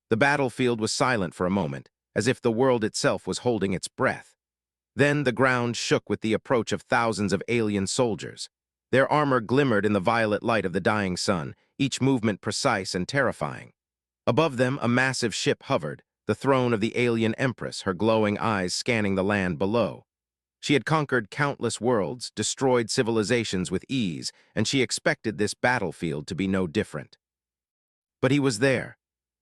The battlefield was silent for a moment, as if the world itself was holding its breath. Then the ground shook with the approach of thousands of alien soldiers. Their armor glimmered in the violet light of the dying sun, each movement precise and terrifying. Above them, a massive ship hovered, the throne of the alien Empress, her glowing eyes scanning the land below. She had conquered countless worlds, destroyed civilizations with ease, and she expected this battlefield to be no different. But he was there.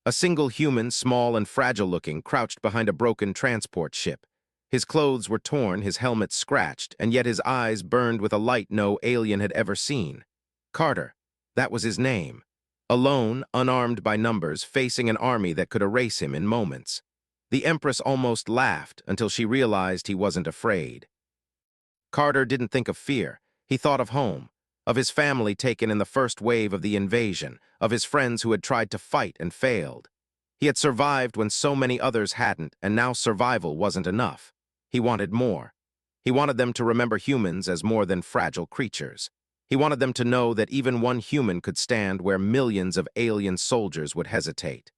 A single human, small and fragile-looking, crouched behind a broken transport ship. His clothes were torn, his helmet scratched, and yet his eyes burned with a light no alien had ever seen. Carter, that was his name. Alone, unarmed by numbers, facing an army that could erase him in moments. The Empress almost laughed until she realized he wasn't afraid. Carter didn't think of fear. He thought of home, of his family taken in the first wave of the invasion, of his friends who had tried to fight and failed. He had survived when so many others hadn't, and now survival wasn't enough. He wanted more. He wanted them to remember humans as more than fragile creatures. He wanted them to know that even one human could stand where millions of alien soldiers would hesitate.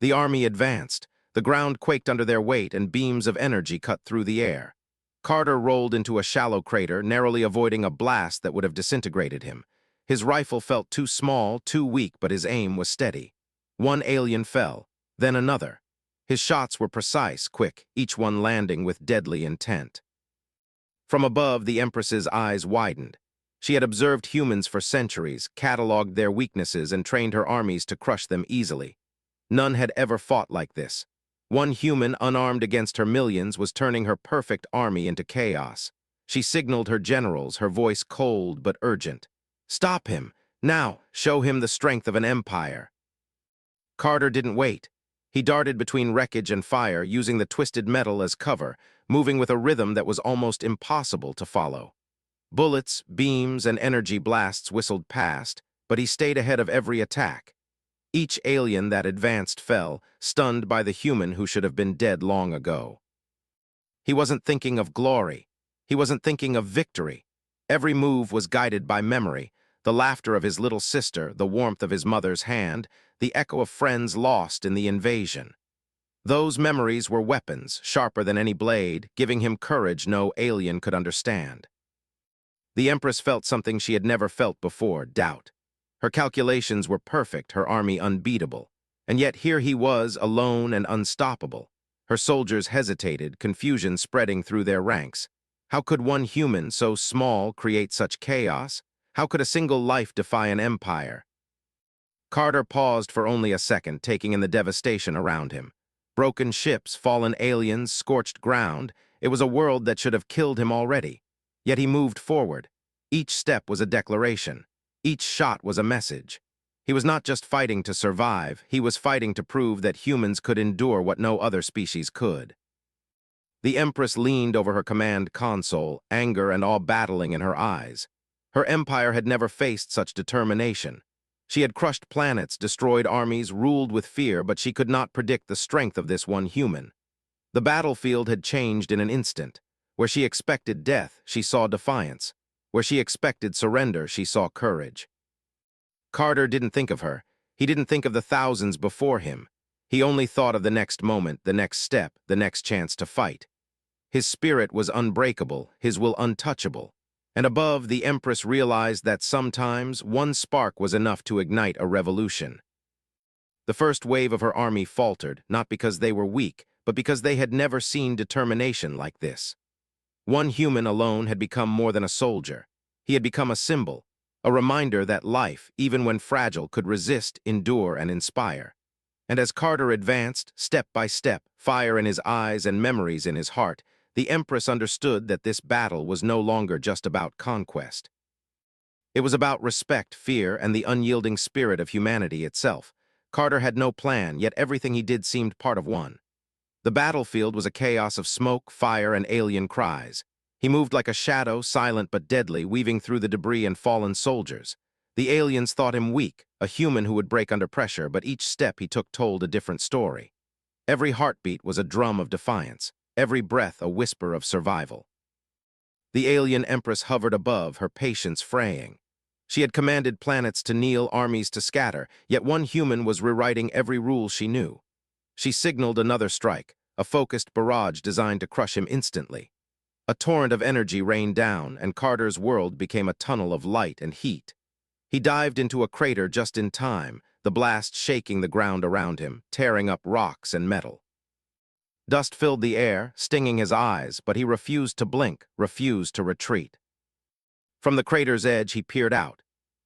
The army advanced. The ground quaked under their weight, and beams of energy cut through the air. Carter rolled into a shallow crater, narrowly avoiding a blast that would have disintegrated him. His rifle felt too small, too weak, but his aim was steady. One alien fell, then another. His shots were precise, quick, each one landing with deadly intent. From above, the Empress's eyes widened. She had observed humans for centuries, cataloged their weaknesses, and trained her armies to crush them easily. None had ever fought like this. One human, unarmed against her millions, was turning her perfect army into chaos. She signaled her generals, her voice cold but urgent. "Stop him! Now! Show him the strength of an empire!" Carter didn't wait. He darted between wreckage and fire, using the twisted metal as cover, moving with a rhythm that was almost impossible to follow. Bullets, beams, and energy blasts whistled past, but he stayed ahead of every attack. Each alien that advanced fell, stunned by the human who should have been dead long ago. He wasn't thinking of glory. He wasn't thinking of victory. Every move was guided by memory, the laughter of his little sister, the warmth of his mother's hand, the echo of friends lost in the invasion. Those memories were weapons, sharper than any blade, giving him courage no alien could understand. The Empress felt something she had never felt before, doubt. Her calculations were perfect, her army unbeatable. And yet here he was, alone and unstoppable. Her soldiers hesitated, confusion spreading through their ranks. How could one human so small create such chaos? How could a single life defy an empire? Carter paused for only a second, taking in the devastation around him. Broken ships, fallen aliens, scorched ground. It was a world that should have killed him already. Yet he moved forward. Each step was a declaration. Each shot was a message. He was not just fighting to survive, he was fighting to prove that humans could endure what no other species could. The Empress leaned over her command console, anger and awe battling in her eyes. Her empire had never faced such determination. She had crushed planets, destroyed armies, ruled with fear, but she could not predict the strength of this one human. The battlefield had changed in an instant. Where she expected death, she saw defiance. Where she expected surrender, she saw courage. Carter didn't think of her. He didn't think of the thousands before him. He only thought of the next moment, the next step, the next chance to fight. His spirit was unbreakable, his will untouchable. And above, the Empress realized that sometimes one spark was enough to ignite a revolution. The first wave of her army faltered, not because they were weak, but because they had never seen determination like this. One human alone had become more than a soldier. He had become a symbol, a reminder that life, even when fragile, could resist, endure, and inspire. And as Carter advanced, step by step, fire in his eyes and memories in his heart, the Empress understood that this battle was no longer just about conquest. It was about respect, fear, and the unyielding spirit of humanity itself. Carter had no plan, yet everything he did seemed part of one. The battlefield was a chaos of smoke, fire, and alien cries. He moved like a shadow, silent but deadly, weaving through the debris and fallen soldiers. The aliens thought him weak, a human who would break under pressure, but each step he took told a different story. Every heartbeat was a drum of defiance, every breath a whisper of survival. The alien Empress hovered above, her patience fraying. She had commanded planets to kneel, armies to scatter, yet one human was rewriting every rule she knew. She signaled another strike, a focused barrage designed to crush him instantly. A torrent of energy rained down, and Carter's world became a tunnel of light and heat. He dived into a crater just in time, the blast shaking the ground around him, tearing up rocks and metal. Dust filled the air, stinging his eyes, but he refused to blink, refused to retreat. From the crater's edge, he peered out.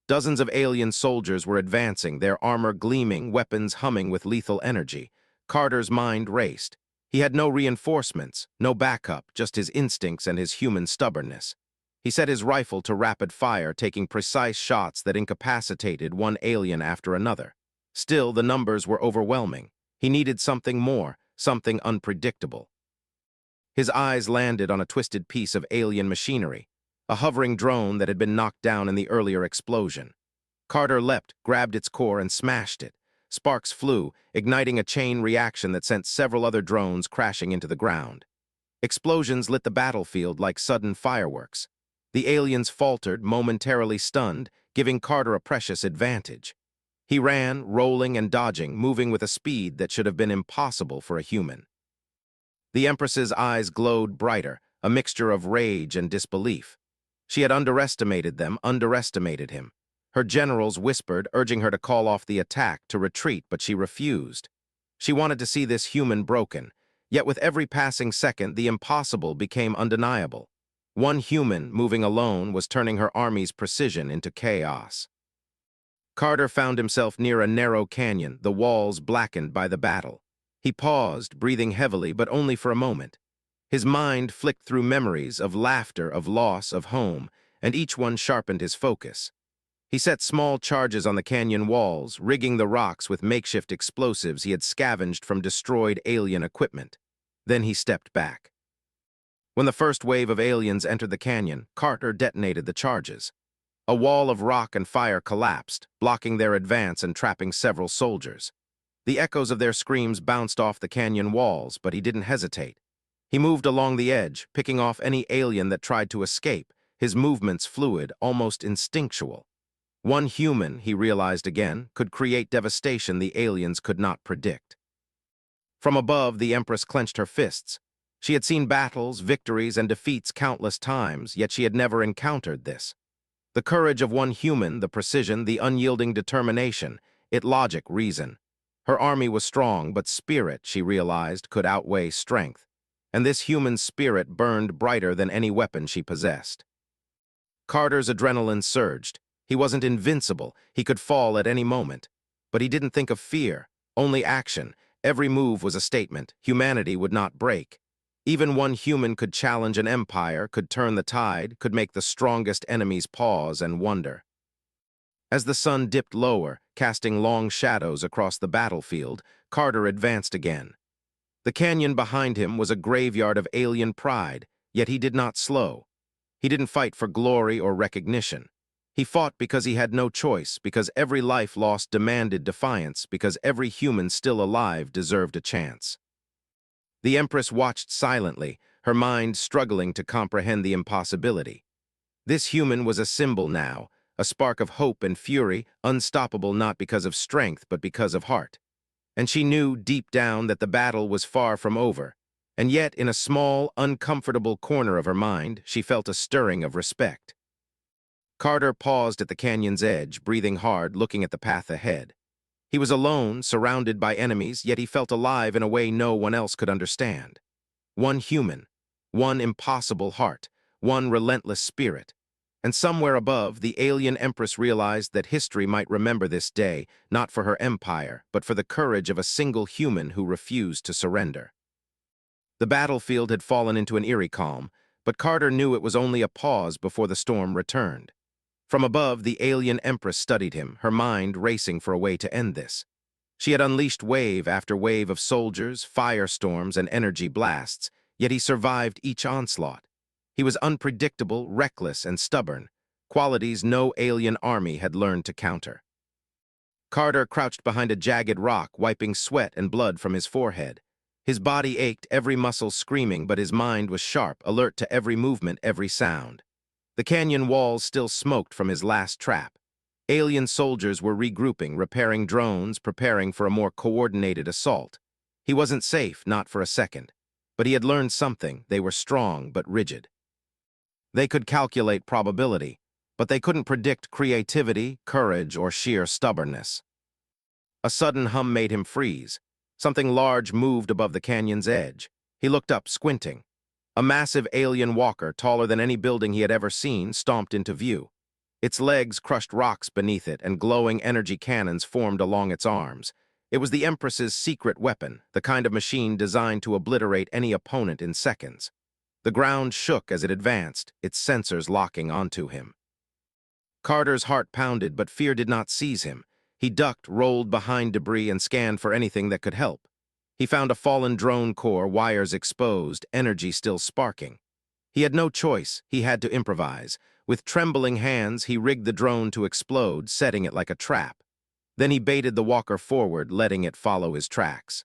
Dozens of alien soldiers were advancing, their armor gleaming, weapons humming with lethal energy. Carter's mind raced. He had no reinforcements, no backup, just his instincts and his human stubbornness. He set his rifle to rapid fire, taking precise shots that incapacitated one alien after another. Still, the numbers were overwhelming. He needed something more, something unpredictable. His eyes landed on a twisted piece of alien machinery, a hovering drone that had been knocked down in the earlier explosion. Carter leapt, grabbed its core, and smashed it. Sparks flew, igniting a chain reaction that sent several other drones crashing into the ground. Explosions lit the battlefield like sudden fireworks. The aliens faltered, momentarily stunned, giving Carter a precious advantage. He ran, rolling and dodging, moving with a speed that should have been impossible for a human. The Empress's eyes glowed brighter, a mixture of rage and disbelief. She had underestimated them, underestimated him. Her generals whispered, urging her to call off the attack, to retreat, but she refused. She wanted to see this human broken, yet with every passing second, the impossible became undeniable. One human, moving alone, was turning her army's precision into chaos. Carter found himself near a narrow canyon, the walls blackened by the battle. He paused, breathing heavily, but only for a moment. His mind flicked through memories of laughter, of loss, of home, and each one sharpened his focus. He set small charges on the canyon walls, rigging the rocks with makeshift explosives he had scavenged from destroyed alien equipment. Then he stepped back. When the first wave of aliens entered the canyon, Carter detonated the charges. A wall of rock and fire collapsed, blocking their advance and trapping several soldiers. The echoes of their screams bounced off the canyon walls, but he didn't hesitate. He moved along the edge, picking off any alien that tried to escape, his movements fluid, almost instinctual. One human, he realized again, could create devastation the aliens could not predict. From above, the Empress clenched her fists. She had seen battles, victories, and defeats countless times, yet she had never encountered this. The courage of one human, the precision, the unyielding determination, it logic, reason. Her army was strong, but spirit, she realized, could outweigh strength. And this human spirit burned brighter than any weapon she possessed. Carter's adrenaline surged. He wasn't invincible, he could fall at any moment. But he didn't think of fear, only action. Every move was a statement. Humanity would not break. Even one human could challenge an empire, could turn the tide, could make the strongest enemies pause and wonder. As the sun dipped lower, casting long shadows across the battlefield, Carter advanced again. The canyon behind him was a graveyard of alien pride, yet he did not slow. He didn't fight for glory or recognition. He fought because he had no choice, because every life lost demanded defiance, because every human still alive deserved a chance. The Empress watched silently, her mind struggling to comprehend the impossibility. This human was a symbol now, a spark of hope and fury, unstoppable not because of strength but because of heart. And she knew deep down that the battle was far from over, and yet in a small, uncomfortable corner of her mind, she felt a stirring of respect. Carter paused at the canyon's edge, breathing hard, looking at the path ahead. He was alone, surrounded by enemies, yet he felt alive in a way no one else could understand. One human, one impossible heart, one relentless spirit. And somewhere above, the alien Empress realized that history might remember this day, not for her empire, but for the courage of a single human who refused to surrender. The battlefield had fallen into an eerie calm, but Carter knew it was only a pause before the storm returned. From above, the alien Empress studied him, her mind racing for a way to end this. She had unleashed wave after wave of soldiers, firestorms, and energy blasts, yet he survived each onslaught. He was unpredictable, reckless, and stubborn, qualities no alien army had learned to counter. Carter crouched behind a jagged rock, wiping sweat and blood from his forehead. His body ached, every muscle screaming, but his mind was sharp, alert to every movement, every sound. The canyon walls still smoked from his last trap. Alien soldiers were regrouping, repairing drones, preparing for a more coordinated assault. He wasn't safe, not for a second. But he had learned something. They were strong but rigid. They could calculate probability, but they couldn't predict creativity, courage, or sheer stubbornness. A sudden hum made him freeze. Something large moved above the canyon's edge. He looked up, squinting. A massive alien walker, taller than any building he had ever seen, stomped into view. Its legs crushed rocks beneath it, and glowing energy cannons formed along its arms. It was the Empress's secret weapon, the kind of machine designed to obliterate any opponent in seconds. The ground shook as it advanced, its sensors locking onto him. Carter's heart pounded, but fear did not seize him. He ducked, rolled behind debris, and scanned for anything that could help. He found a fallen drone core, wires exposed, energy still sparking. He had no choice. He had to improvise. With trembling hands, he rigged the drone to explode, setting it like a trap. Then he baited the walker forward, letting it follow his tracks.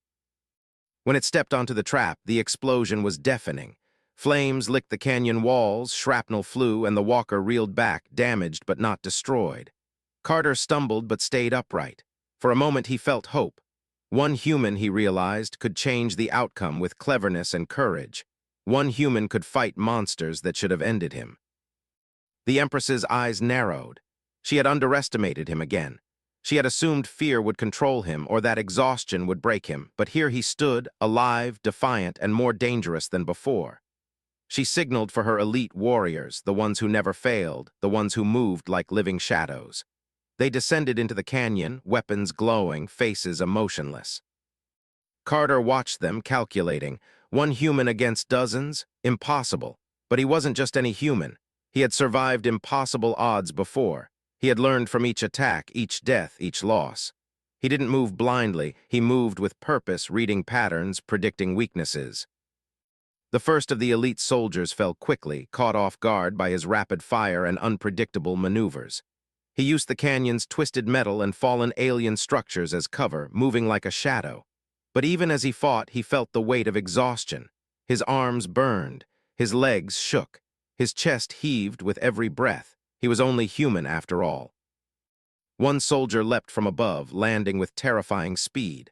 When it stepped onto the trap, the explosion was deafening. Flames licked the canyon walls, shrapnel flew, and the walker reeled back, damaged but not destroyed. Carter stumbled but stayed upright. For a moment he felt hope. One human, he realized, could change the outcome with cleverness and courage. One human could fight monsters that should have ended him. The Empress's eyes narrowed. She had underestimated him again. She had assumed fear would control him or that exhaustion would break him, but here he stood, alive, defiant, and more dangerous than before. She signaled for her elite warriors, the ones who never failed, the ones who moved like living shadows. They descended into the canyon, weapons glowing, faces emotionless. Carter watched them, calculating. One human against dozens? Impossible. But he wasn't just any human. He had survived impossible odds before. He had learned from each attack, each death, each loss. He didn't move blindly. He moved with purpose, reading patterns, predicting weaknesses. The first of the elite soldiers fell quickly, caught off guard by his rapid fire and unpredictable maneuvers. He used the canyon's twisted metal and fallen alien structures as cover, moving like a shadow. But even as he fought, he felt the weight of exhaustion. His arms burned. His legs shook. His chest heaved with every breath. He was only human after all. One soldier leapt from above, landing with terrifying speed.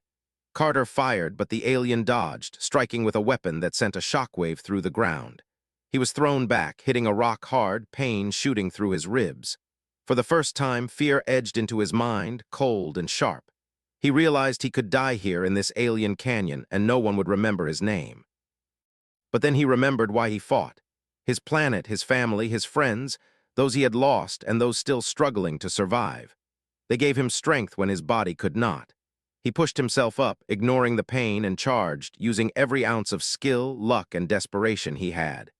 Carter fired, but the alien dodged, striking with a weapon that sent a shockwave through the ground. He was thrown back, hitting a rock hard, pain shooting through his ribs. For the first time, fear edged into his mind, cold and sharp. He realized he could die here in this alien canyon, and no one would remember his name. But then he remembered why he fought. His planet, his family, his friends, those he had lost and those still struggling to survive. They gave him strength when his body could not. He pushed himself up, ignoring the pain, and charged, using every ounce of skill, luck, and desperation he had.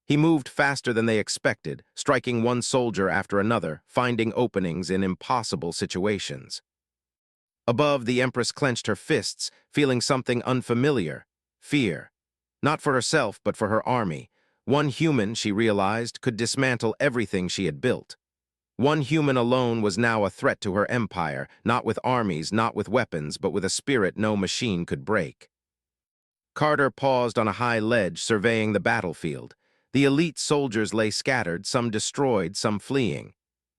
He moved faster than they expected, striking one soldier after another, finding openings in impossible situations. Above, the Empress clenched her fists, feeling something unfamiliar: fear. Not for herself, but for her army. One human, she realized, could dismantle everything she had built. One human alone was now a threat to her empire, not with armies, not with weapons, but with a spirit no machine could break. Carter paused on a high ledge, surveying the battlefield. The elite soldiers lay scattered, some destroyed, some fleeing.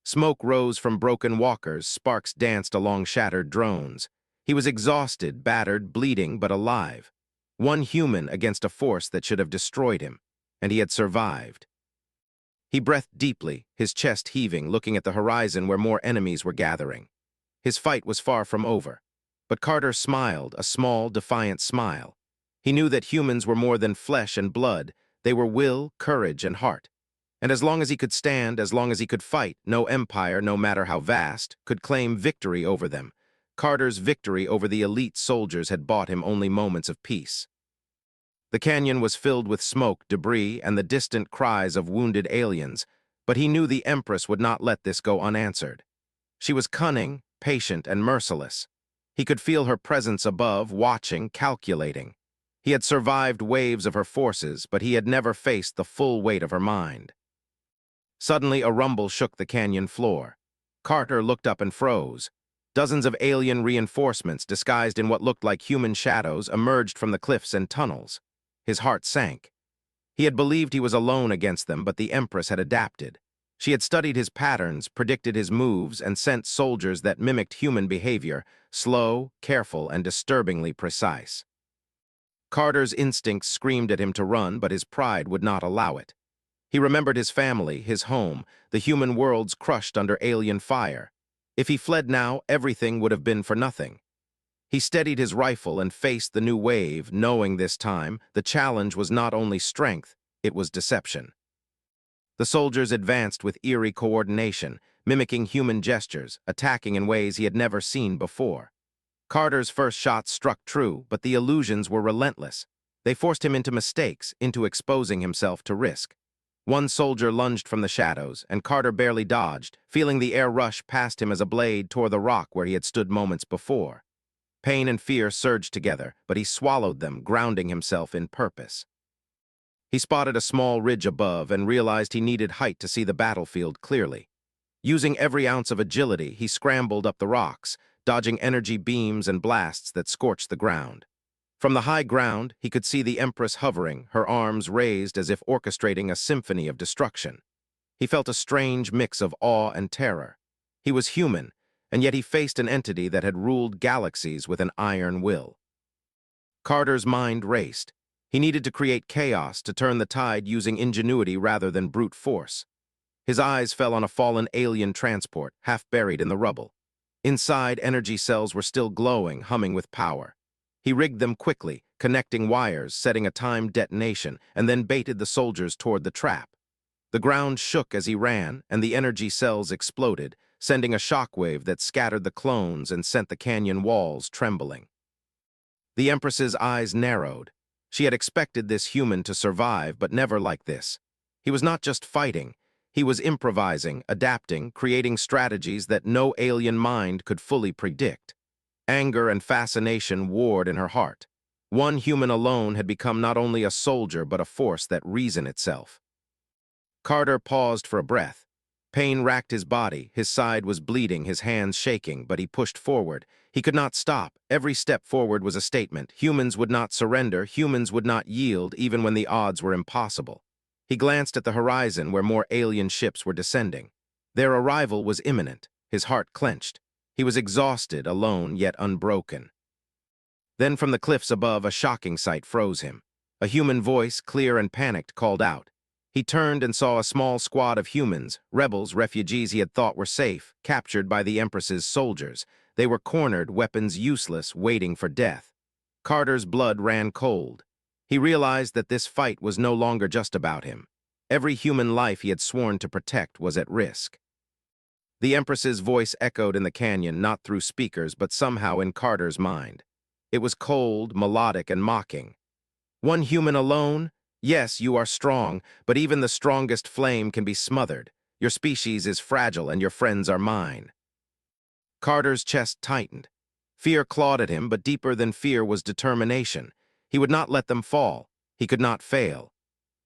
Smoke rose from broken walkers, sparks danced along shattered drones. He was exhausted, battered, bleeding, but alive. One human against a force that should have destroyed him, and he had survived. He breathed deeply, his chest heaving, looking at the horizon where more enemies were gathering. His fight was far from over. But Carter smiled, a small, defiant smile. He knew that humans were more than flesh and blood. They were will, courage, and heart. And as long as he could stand, as long as he could fight, no empire, no matter how vast, could claim victory over them. Carter's victory over the elite soldiers had bought him only moments of peace. The canyon was filled with smoke, debris, and the distant cries of wounded aliens, but he knew the Empress would not let this go unanswered. She was cunning, patient, and merciless. He could feel her presence above, watching, calculating. He had survived waves of her forces, but he had never faced the full weight of her mind. Suddenly, a rumble shook the canyon floor. Carter looked up and froze. Dozens of alien reinforcements, disguised in what looked like human shadows, emerged from the cliffs and tunnels. His heart sank. He had believed he was alone against them, but the Empress had adapted. She had studied his patterns, predicted his moves, and sent soldiers that mimicked human behavior, slow, careful, and disturbingly precise. Carter's instincts screamed at him to run, but his pride would not allow it. He remembered his family, his home, the human worlds crushed under alien fire. If he fled now, everything would have been for nothing. He steadied his rifle and faced the new wave, knowing this time the challenge was not only strength, it was deception. The soldiers advanced with eerie coordination, mimicking human gestures, attacking in ways he had never seen before. Carter's first shots struck true, but the illusions were relentless. They forced him into mistakes, into exposing himself to risk. One soldier lunged from the shadows, and Carter barely dodged, feeling the air rush past him as a blade tore the rock where he had stood moments before. Pain and fear surged together, but he swallowed them, grounding himself in purpose. He spotted a small ridge above and realized he needed height to see the battlefield clearly. Using every ounce of agility, he scrambled up the rocks, dodging energy beams and blasts that scorched the ground. From the high ground, he could see the Empress hovering, her arms raised as if orchestrating a symphony of destruction. He felt a strange mix of awe and terror. He was human, and yet he faced an entity that had ruled galaxies with an iron will. Carter's mind raced. He needed to create chaos to turn the tide using ingenuity rather than brute force. His eyes fell on a fallen alien transport, half buried in the rubble. Inside, energy cells were still glowing, humming with power. He rigged them quickly, connecting wires, setting a timed detonation, and then baited the soldiers toward the trap. The ground shook as he ran, and the energy cells exploded, sending a shockwave that scattered the clones and sent the canyon walls trembling. The Empress's eyes narrowed. She had expected this human to survive, but never like this. He was not just fighting. He was improvising, adapting, creating strategies that no alien mind could fully predict. Anger and fascination warred in her heart. One human alone had become not only a soldier but a force that reasoned itself. Carter paused for a breath. Pain racked his body, his side was bleeding, his hands shaking, but he pushed forward. He could not stop. Every step forward was a statement. Humans would not surrender, humans would not yield, even when the odds were impossible. He glanced at the horizon where more alien ships were descending. Their arrival was imminent. His heart clenched. He was exhausted, alone, yet unbroken. Then from the cliffs above, a shocking sight froze him. A human voice, clear and panicked, called out. He turned and saw a small squad of humans, rebels, refugees he had thought were safe, captured by the Empress's soldiers. They were cornered, weapons useless, waiting for death. Carter's blood ran cold. He realized that this fight was no longer just about him. Every human life he had sworn to protect was at risk. The Empress's voice echoed in the canyon, not through speakers, but somehow in Carter's mind. It was cold, melodic, and mocking. One human alone? Yes, you are strong, but even the strongest flame can be smothered. Your species is fragile, and your friends are mine. Carter's chest tightened. Fear clawed at him, but deeper than fear was determination. He would not let them fall. He could not fail.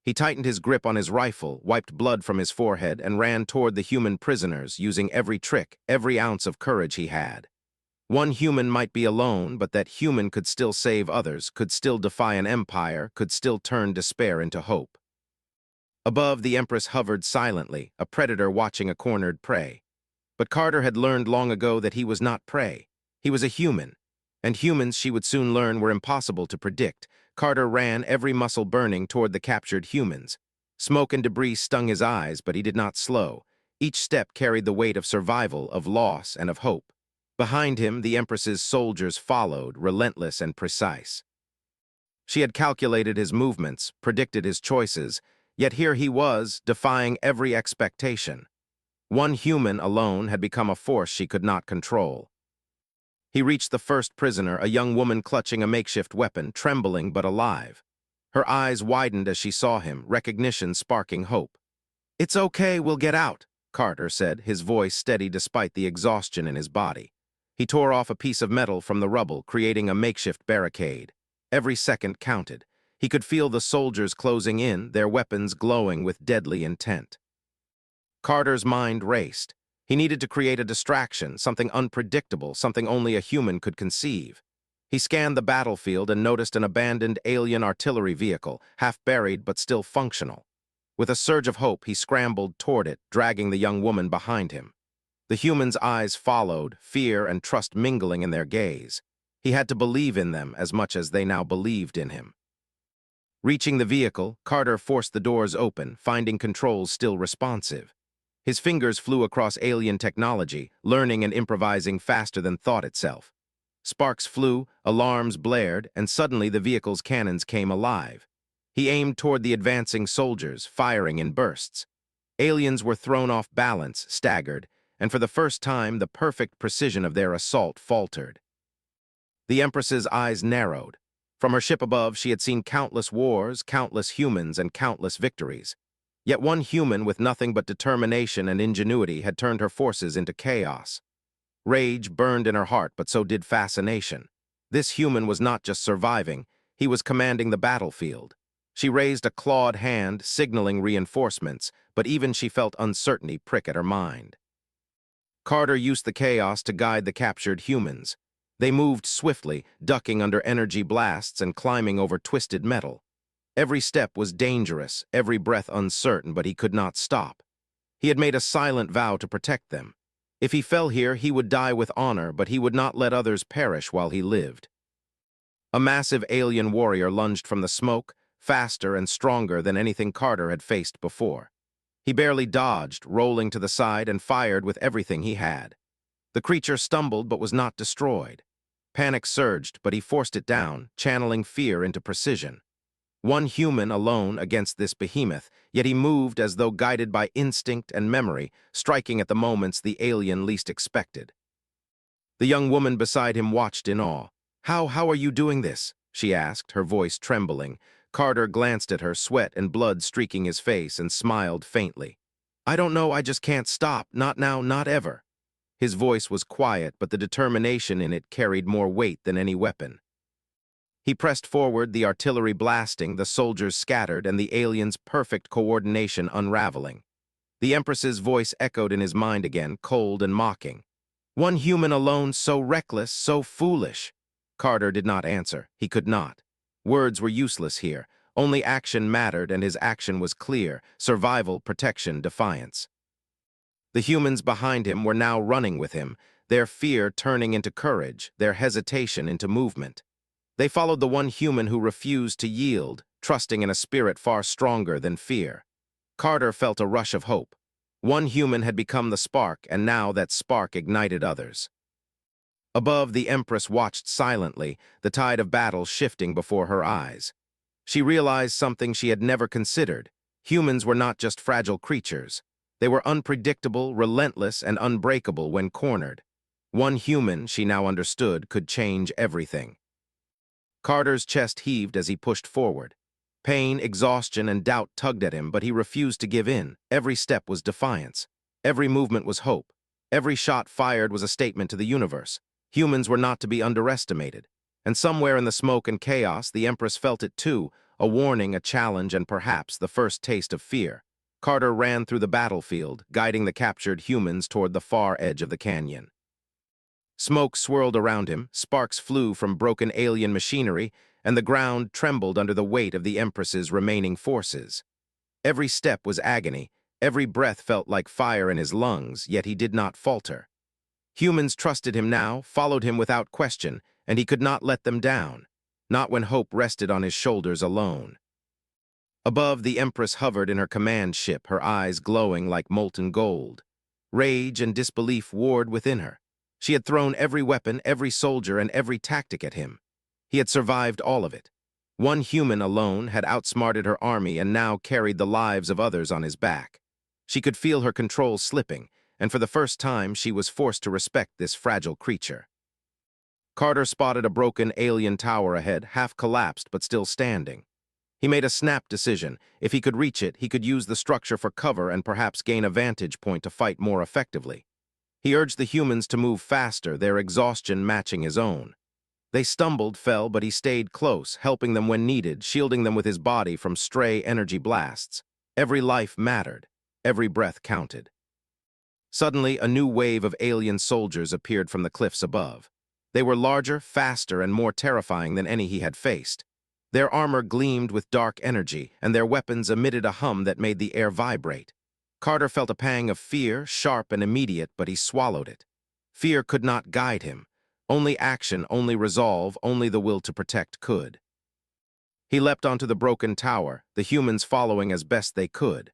He tightened his grip on his rifle, wiped blood from his forehead, and ran toward the human prisoners, using every trick, every ounce of courage he had. One human might be alone, but that human could still save others, could still defy an empire, could still turn despair into hope. Above, the Empress hovered silently, a predator watching a cornered prey. But Carter had learned long ago that he was not prey. He was a human. And humans, she would soon learn, were impossible to predict. Carter ran, every muscle burning, toward the captured humans. Smoke and debris stung his eyes, but he did not slow. Each step carried the weight of survival, of loss, and of hope. Behind him, the Empress's soldiers followed, relentless and precise. She had calculated his movements, predicted his choices, yet here he was, defying every expectation. One human alone had become a force she could not control. He reached the first prisoner, a young woman clutching a makeshift weapon, trembling but alive. Her eyes widened as she saw him, recognition sparking hope. "It's okay, we'll get out," Carter said, his voice steady despite the exhaustion in his body. He tore off a piece of metal from the rubble, creating a makeshift barricade. Every second counted. He could feel the soldiers closing in, their weapons glowing with deadly intent. Carter's mind raced. He needed to create a distraction, something unpredictable, something only a human could conceive. He scanned the battlefield and noticed an abandoned alien artillery vehicle, half buried but still functional. With a surge of hope, he scrambled toward it, dragging the young woman behind him. The human's eyes followed, fear and trust mingling in their gaze. He had to believe in them as much as they now believed in him. Reaching the vehicle, Carter forced the doors open, finding controls still responsive. His fingers flew across alien technology, learning and improvising faster than thought itself. Sparks flew, alarms blared, and suddenly the vehicle's cannons came alive. He aimed toward the advancing soldiers, firing in bursts. Aliens were thrown off balance, staggered, and for the first time the perfect precision of their assault faltered. The Empress's eyes narrowed. From her ship above, she had seen countless wars, countless humans, and countless victories. Yet one human with nothing but determination and ingenuity had turned her forces into chaos. Rage burned in her heart, but so did fascination. This human was not just surviving, he was commanding the battlefield. She raised a clawed hand, signaling reinforcements, but even she felt uncertainty prick at her mind. Carter used the chaos to guide the captured humans. They moved swiftly, ducking under energy blasts and climbing over twisted metal. Every step was dangerous, every breath uncertain, but he could not stop. He had made a silent vow to protect them. If he fell here, he would die with honor, but he would not let others perish while he lived. A massive alien warrior lunged from the smoke, faster and stronger than anything Carter had faced before. He barely dodged, rolling to the side, and fired with everything he had. The creature stumbled but was not destroyed. Panic surged, but he forced it down, channeling fear into precision. One human alone against this behemoth, yet he moved as though guided by instinct and memory, striking at the moments the alien least expected. The young woman beside him watched in awe. How are you doing this?" she asked, her voice trembling. Carter glanced at her, sweat and blood streaking his face, and smiled faintly. "I don't know, I just can't stop, not now, not ever." His voice was quiet, but the determination in it carried more weight than any weapon. He pressed forward, the artillery blasting, the soldiers scattered, and the alien's perfect coordination unraveling. The Empress's voice echoed in his mind again, cold and mocking. "One human alone, so reckless, so foolish." Carter did not answer. He could not. Words were useless here. Only action mattered, and his action was clear: survival, protection, defiance. The humans behind him were now running with him, their fear turning into courage, their hesitation into movement. They followed the one human who refused to yield, trusting in a spirit far stronger than fear. Carter felt a rush of hope. One human had become the spark, and now that spark ignited others. Above, the Empress watched silently, the tide of battle shifting before her eyes. She realized something she had never considered. Humans were not just fragile creatures. They were unpredictable, relentless, and unbreakable when cornered. One human, she now understood, could change everything. Carter's chest heaved as he pushed forward. Pain, exhaustion, and doubt tugged at him, but he refused to give in. Every step was defiance. Every movement was hope. Every shot fired was a statement to the universe. Humans were not to be underestimated. And somewhere in the smoke and chaos, the Empress felt it too, a warning, a challenge, and perhaps the first taste of fear. Carter ran through the battlefield, guiding the captured humans toward the far edge of the canyon. Smoke swirled around him, sparks flew from broken alien machinery, and the ground trembled under the weight of the Empress's remaining forces. Every step was agony, every breath felt like fire in his lungs, yet he did not falter. Humans trusted him now, followed him without question, and he could not let them down, not when hope rested on his shoulders alone. Above, the Empress hovered in her command ship, her eyes glowing like molten gold. Rage and disbelief warred within her. She had thrown every weapon, every soldier, and every tactic at him. He had survived all of it. One human alone had outsmarted her army and now carried the lives of others on his back. She could feel her control slipping, and for the first time she was forced to respect this fragile creature. Carter spotted a broken alien tower ahead, half collapsed but still standing. He made a snap decision. If he could reach it, he could use the structure for cover and perhaps gain a vantage point to fight more effectively. He urged the humans to move faster, their exhaustion matching his own. They stumbled, fell, but he stayed close, helping them when needed, shielding them with his body from stray energy blasts. Every life mattered. Every breath counted. Suddenly, a new wave of alien soldiers appeared from the cliffs above. They were larger, faster, and more terrifying than any he had faced. Their armor gleamed with dark energy, and their weapons emitted a hum that made the air vibrate. Carter felt a pang of fear, sharp and immediate, but he swallowed it. Fear could not guide him. Only action, only resolve, only the will to protect could. He leapt onto the broken tower, the humans following as best they could.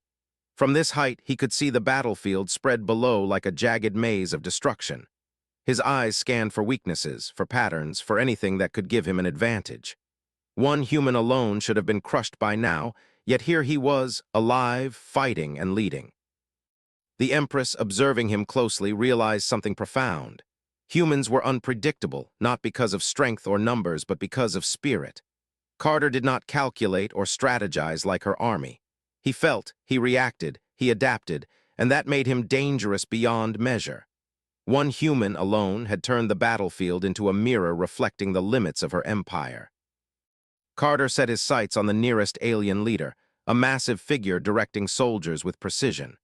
From this height, he could see the battlefield spread below like a jagged maze of destruction. His eyes scanned for weaknesses, for patterns, for anything that could give him an advantage. One human alone should have been crushed by now, yet here he was, alive, fighting, and leading. The Empress, observing him closely, realized something profound. Humans were unpredictable, not because of strength or numbers, but because of spirit. Carter did not calculate or strategize like her army. He felt, he reacted, he adapted, and that made him dangerous beyond measure. One human alone had turned the battlefield into a mirror reflecting the limits of her empire. Carter set his sights on the nearest alien leader, a massive figure directing soldiers with precision.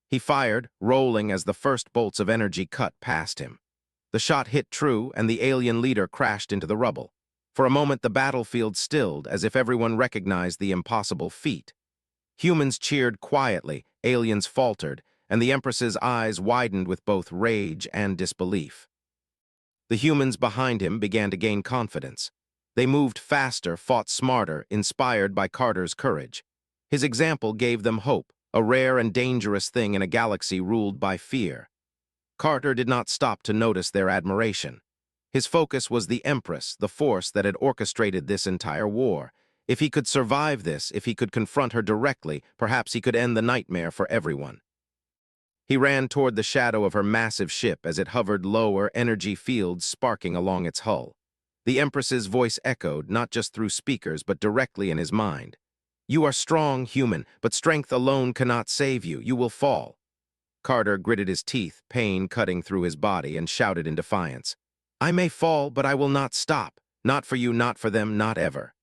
He fired, rolling as the first bolts of energy cut past him. The shot hit true, and the alien leader crashed into the rubble. For a moment, the battlefield stilled, as if everyone recognized the impossible feat. Humans cheered quietly, aliens faltered, and the Empress's eyes widened with both rage and disbelief. The humans behind him began to gain confidence. They moved faster, fought smarter, inspired by Carter's courage. His example gave them hope, a rare and dangerous thing in a galaxy ruled by fear. Carter did not stop to notice their admiration. His focus was the Empress, the force that had orchestrated this entire war. If he could survive this, if he could confront her directly, perhaps he could end the nightmare for everyone. He ran toward the shadow of her massive ship as it hovered lower, energy fields sparking along its hull. The Empress's voice echoed, not just through speakers, but directly in his mind. "You are strong, human, but strength alone cannot save you. You will fall." Carter gritted his teeth, pain cutting through his body, and shouted in defiance, "I may fall, but I will not stop. Not for you, not for them, not ever."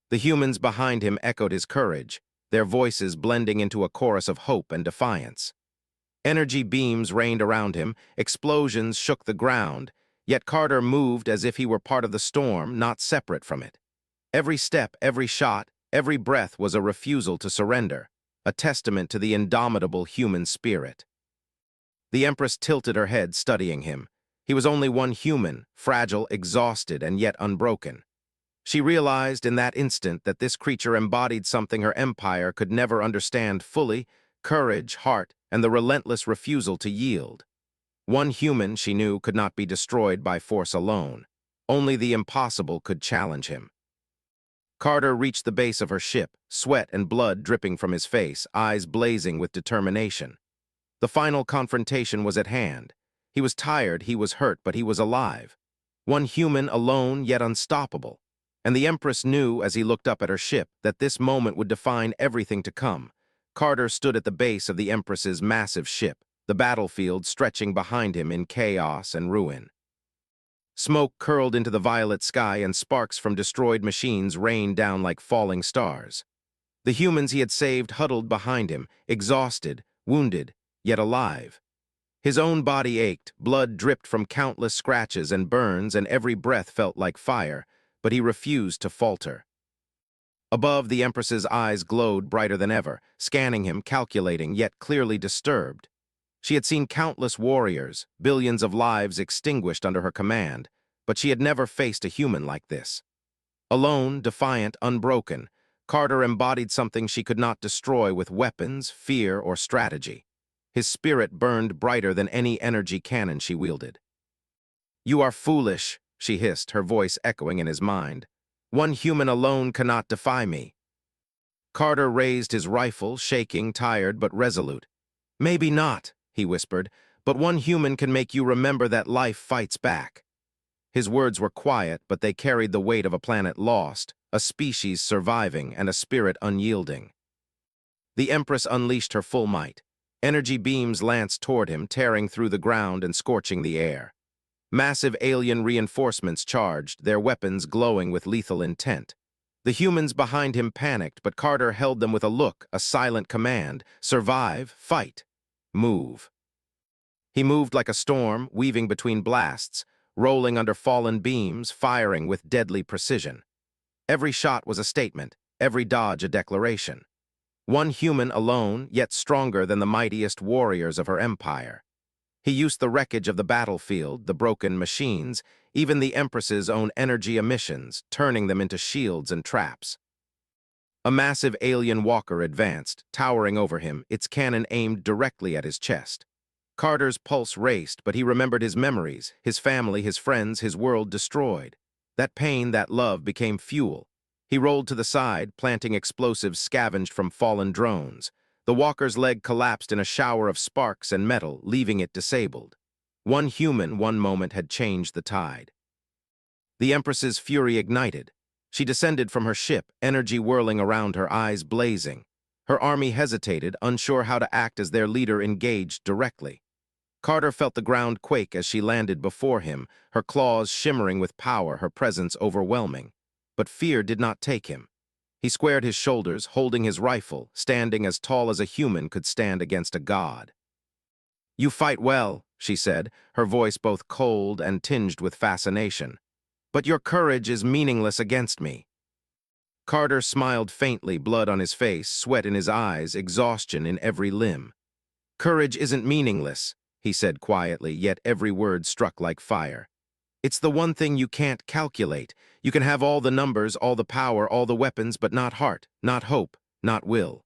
The humans behind him echoed his courage, their voices blending into a chorus of hope and defiance. Energy beams rained around him, explosions shook the ground, yet Carter moved as if he were part of the storm, not separate from it. Every step, every shot, every breath was a refusal to surrender, a testament to the indomitable human spirit. The Empress tilted her head, studying him. He was only one human, fragile, exhausted, and yet unbroken. She realized in that instant that this creature embodied something her empire could never understand fully: courage, heart, and the relentless refusal to yield. One human, she knew, could not be destroyed by force alone. Only the impossible could challenge him. Carter reached the base of her ship, sweat and blood dripping from his face, eyes blazing with determination. The final confrontation was at hand. He was tired, he was hurt, but he was alive. One human, alone, yet unstoppable. And the Empress knew, as he looked up at her ship, that this moment would define everything to come. Carter stood at the base of the Empress's massive ship, the battlefield stretching behind him in chaos and ruin. Smoke curled into the violet sky, and sparks from destroyed machines rained down like falling stars. The humans he had saved huddled behind him, exhausted, wounded, yet alive. His own body ached, blood dripped from countless scratches and burns, and every breath felt like fire, but he refused to falter. Above, the Empress's eyes glowed brighter than ever, scanning him, calculating, yet clearly disturbed. She had seen countless warriors, billions of lives extinguished under her command, but she had never faced a human like this. Alone, defiant, unbroken, Carter embodied something she could not destroy with weapons, fear, or strategy. His spirit burned brighter than any energy cannon she wielded. "You are foolish," she hissed, her voice echoing in his mind. "One human alone cannot defy me." Carter raised his rifle, shaking, tired, but resolute. "Maybe not," he whispered, "but one human can make you remember that life fights back." His words were quiet, but they carried the weight of a planet lost, a species surviving, and a spirit unyielding. The Empress unleashed her full might. Energy beams lanced toward him, tearing through the ground and scorching the air. Massive alien reinforcements charged, their weapons glowing with lethal intent. The humans behind him panicked, but Carter held them with a look, a silent command: survive, fight, move. He moved like a storm, weaving between blasts, rolling under fallen beams, firing with deadly precision. Every shot was a statement, every dodge a declaration. One human alone, yet stronger than the mightiest warriors of her empire. He used the wreckage of the battlefield, the broken machines, even the Empress's own energy emissions, turning them into shields and traps. A massive alien walker advanced, towering over him, its cannon aimed directly at his chest. Carter's pulse raced, but he remembered his memories, his family, his friends, his world destroyed. That pain, that love became fuel. He rolled to the side, planting explosives scavenged from fallen drones. The walker's leg collapsed in a shower of sparks and metal, leaving it disabled. One human, one moment had changed the tide. The Empress's fury ignited. She descended from her ship, energy whirling around her, eyes blazing. Her army hesitated, unsure how to act as their leader engaged directly. Carter felt the ground quake as she landed before him, her claws shimmering with power, her presence overwhelming. But fear did not take him. He squared his shoulders, holding his rifle, standing as tall as a human could stand against a god. "You fight well," she said, her voice both cold and tinged with fascination. "But your courage is meaningless against me." Carter smiled faintly, blood on his face, sweat in his eyes, exhaustion in every limb. "Courage isn't meaningless," he said quietly, yet every word struck like fire. "It's the one thing you can't calculate. You can have all the numbers, all the power, all the weapons, but not heart, not hope, not will."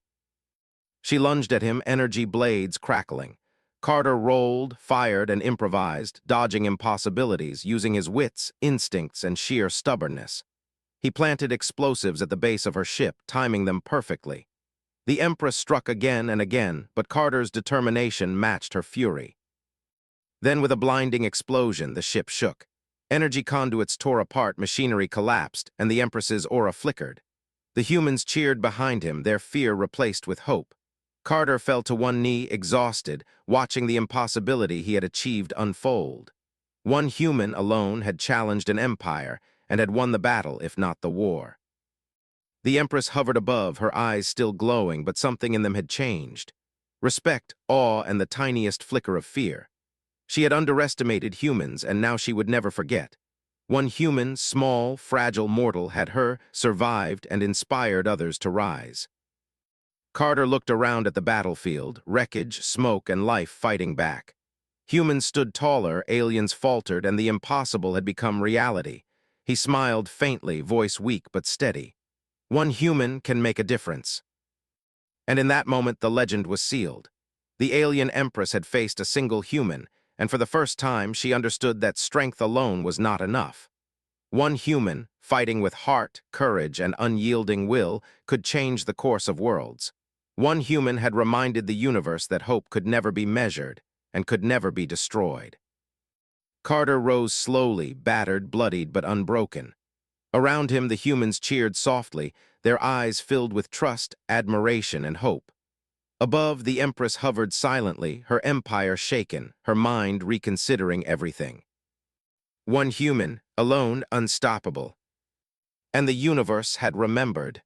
She lunged at him, energy blades crackling. Carter rolled, fired, and improvised, dodging impossibilities, using his wits, instincts, and sheer stubbornness. He planted explosives at the base of her ship, timing them perfectly. The Empress struck again and again, but Carter's determination matched her fury. Then, with a blinding explosion, the ship shook. Energy conduits tore apart, machinery collapsed, and the Empress's aura flickered. The humans cheered behind him, their fear replaced with hope. Carter fell to one knee, exhausted, watching the impossibility he had achieved unfold. One human alone had challenged an empire and had won the battle, if not the war. The Empress hovered above, her eyes still glowing, but something in them had changed. Respect, awe, and the tiniest flicker of fear. She had underestimated humans, and now she would never forget. One human, small, fragile mortal had her, survived, and inspired others to rise. Carter looked around at the battlefield, wreckage, smoke, and life fighting back. Humans stood taller, aliens faltered, and the impossible had become reality. He smiled faintly, voice weak but steady. One human can make a difference. And in that moment, the legend was sealed. The alien Empress had faced a single human, and for the first time, she understood that strength alone was not enough. One human, fighting with heart, courage, and unyielding will, could change the course of worlds. One human had reminded the universe that hope could never be measured and could never be destroyed. Carter rose slowly, battered, bloodied, but unbroken. Around him, the humans cheered softly, their eyes filled with trust, admiration, and hope. Above, the Empress hovered silently, her empire shaken, her mind reconsidering everything. One human, alone, unstoppable. And the universe had remembered.